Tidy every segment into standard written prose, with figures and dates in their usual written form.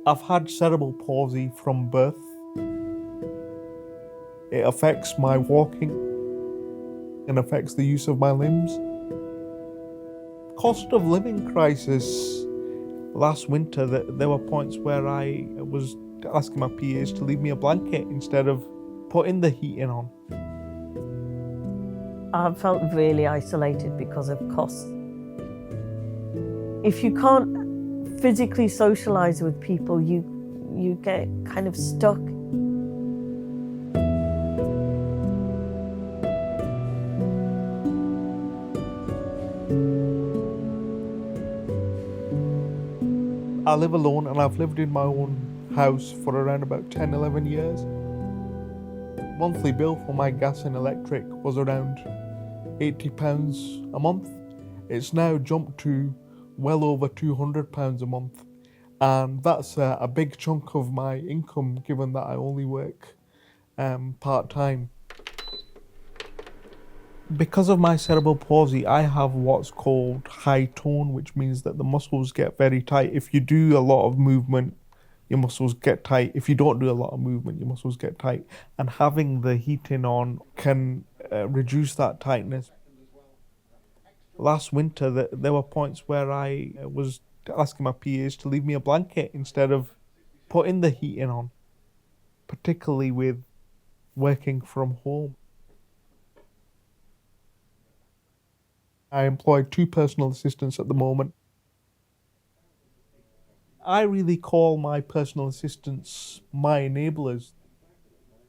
I've had cerebral palsy from birth. It affects my walking and affects the use of my limbs. Cost of living crisis. Last winter, there were points where I was asking my PAs to leave me a blanket instead of putting the heating on. I felt really isolated because of costs. If you can't physically socialise with people, you get kind of stuck. I live alone and I've lived in my own house for around about 10, 11 years. Monthly bill for my gas and electric was around £80 a month. It's now jumped to well over £200 a month, and that's a big chunk of my income given that I only work part-time. Because of my cerebral palsy, I have what's called high tone, which means that the muscles get very tight. If you do a lot of movement, your muscles get tight. If you don't do a lot of movement, your muscles get tight. And having the heating on can reduce that tightness. Last winter, there were points where I was asking my PAs to leave me a blanket instead of putting the heating on, particularly with working from home. I employ 2 personal assistants at the moment. I really call my personal assistants my enablers.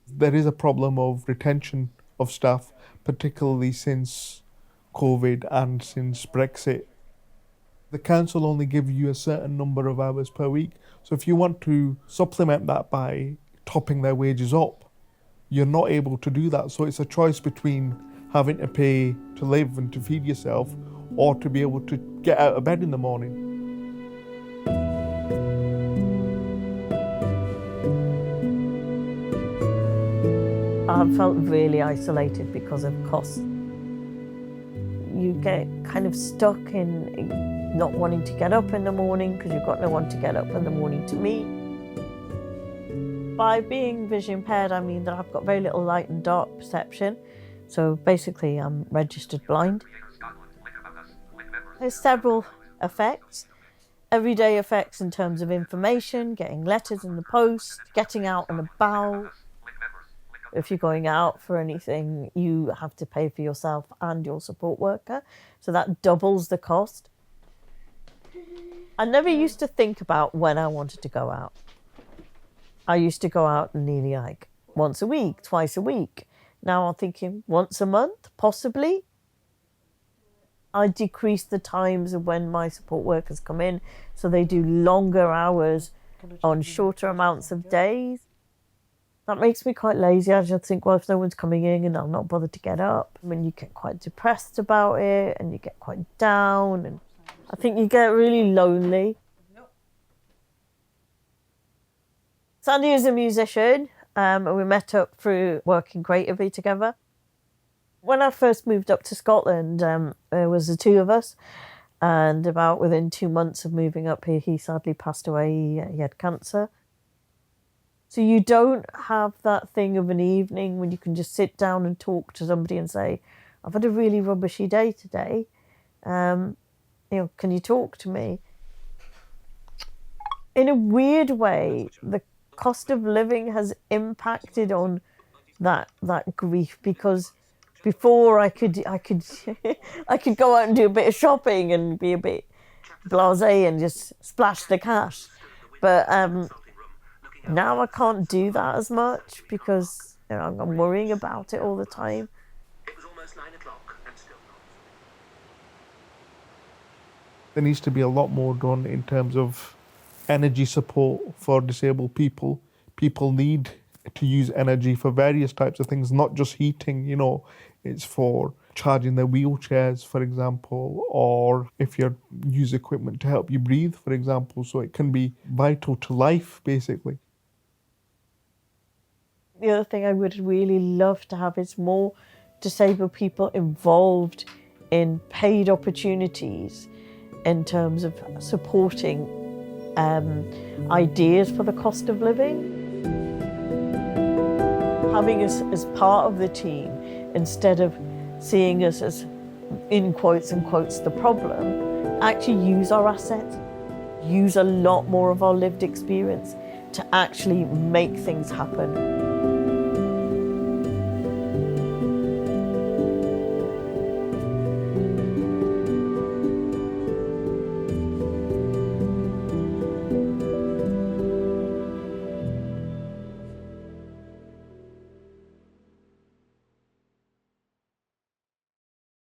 There is a problem of retention of staff, particularly since COVID and since Brexit. The council only give you a certain number of hours per week. So if you want to supplement that by topping their wages up, you're not able to do that. So it's a choice between having to pay to live and to feed yourself, or to be able to get out of bed in the morning. I felt really isolated because of costs. You get kind of stuck in not wanting to get up in the morning because you've got no one to get up in the morning to meet. By being vision impaired, I mean that I've got very little light and dark perception. So basically, I'm registered blind. There's several effects. Everyday effects in terms of information, getting letters in the post, getting out and about. If you're going out for anything, you have to pay for yourself and your support worker. So that doubles the cost. I never used to think about when I wanted to go out. I used to go out nearly like once a week, twice a week. Now I'm thinking once a month, possibly. I decrease the times of when my support workers come in, so they do longer hours on shorter amounts of days. That makes me quite lazy. I just think, well, if no one's coming in and I'm not bothered to get up, I mean, you get quite depressed about it and you get quite down, and I think you get really lonely. Sandy is a musician. And we met up through working creatively together. When I first moved up to Scotland, there was the 2 of us, and about within 2 months of moving up here, he sadly passed away. He had cancer. So you don't have that thing of an evening when you can just sit down and talk to somebody and say, I've had a really rubbishy day today. Can you talk to me? In a weird way, the cost of living has impacted on that grief, because before I could I could go out and do a bit of shopping and be a bit blasé and just splash the cash, but now I can't do that as much because I'm worrying about it all the time. It was almost 9 o'clock and still not. There needs to be a lot more done in terms of energy support for disabled people. People need to use energy for various types of things, not just heating, it's for charging their wheelchairs, for example, or if you use equipment to help you breathe, for example. So it can be vital to life, basically. The other thing I would really love to have is more disabled people involved in paid opportunities in terms of supporting ideas for the cost of living. Having us as part of the team, instead of seeing us as, in quotes and quotes, the problem, actually use our assets, use a lot more of our lived experience to actually make things happen.